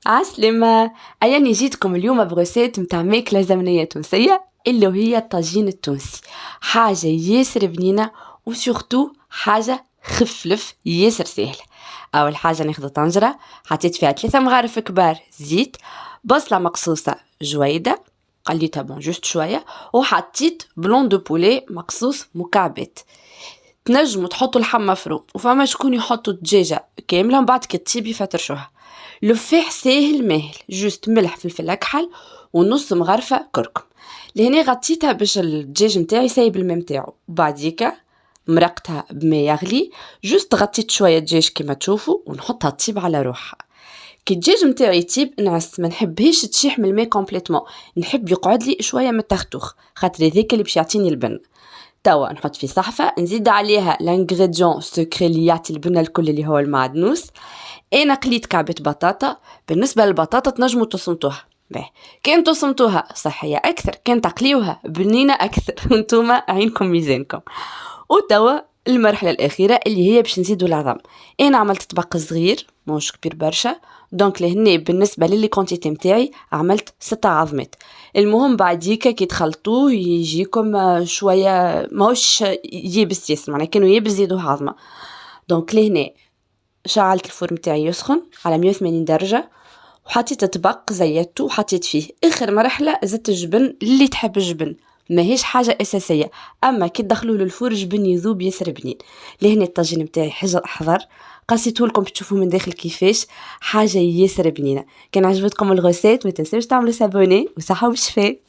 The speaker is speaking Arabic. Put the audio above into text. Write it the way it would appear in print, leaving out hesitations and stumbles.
عسلمة. أياني جيتكم اليوم بغسيت متاع ماكلة زمنية تونسية اللي هي الطاجين التونسي. حاجة ياسر بنينة وسورتو حاجة خفلف ياسر سهلة. أول حاجة ناخد طنجرة حطيت فيها 3 مغارف كبار زيت، بصلة مقصوصة جويدة قليتها جوست شوية، وحطيت بلون دو بولي مقصوص مكعبات. تنجموا تحطوا اللحم مفروم وفما شكون يحطوا الدجاجة كاملة من بعد كتيبي فترشوها. لفاح ساهل ماهل، جوست ملح فلفل أكحل ونص مغرفة كركم. لهنا غطيتها باش الدجاج متاعي يسيب الماء متاعو، بعديكا مرقتها بماء يغلي، جوست غطيت شوية دجاج كما تشوفوا ونحطها تطيب على روحها. كي الدجاج متاعي يطيب نعس، ما نحبهاش تشيح من الماء كومبليتمون، نحب يقعد لي شوية متختوخ خاطر هذاك اللي باش يعطيني البن. توا نحط في صحفة نزيد عليها لانغريديون سكري اللي يعطي البنة الكل اللي هو المعدنوس. انا قليت كعبة بطاطا. بالنسبة للبطاطا تنجموا تصمتوها باهي، كان تصمتوها صحية أكثر، كان تقليوها بنينة أكثر وانتوما عينكم ميزانكم. وتوا المرحلة الأخيرة اللي هي باش نزيدوا العظم. أنا عملت طبق صغير موش كبير برشا، دونك لهنا بالنسبة للي كونتيتي متاعي عملت 6 عظمات. المهم بعديكا كي تخلطوه يجيكم شوية ماهوش يابس ياسر، معناها كانوا يابس زيدوه عظمة. دونك لهنا شعلت الفرن متاعي يسخن على 180 درجة، وحطيت طبق زيته وحطيت فيه اخر مرحله زدت الجبن اللي تحب الجبن، ماهيش حاجه اساسيه، اما كي تدخلوه للفور جبن يذوب ياسر بنين. لهنا الطاجين متاعي حضر، قصيته لكم تشوفوا من داخل كيفاش حاجه ياسر بنينه. كان عجبتكم الغوسيت ما تنسوش تعملوا سابوني وصحه وشفاء.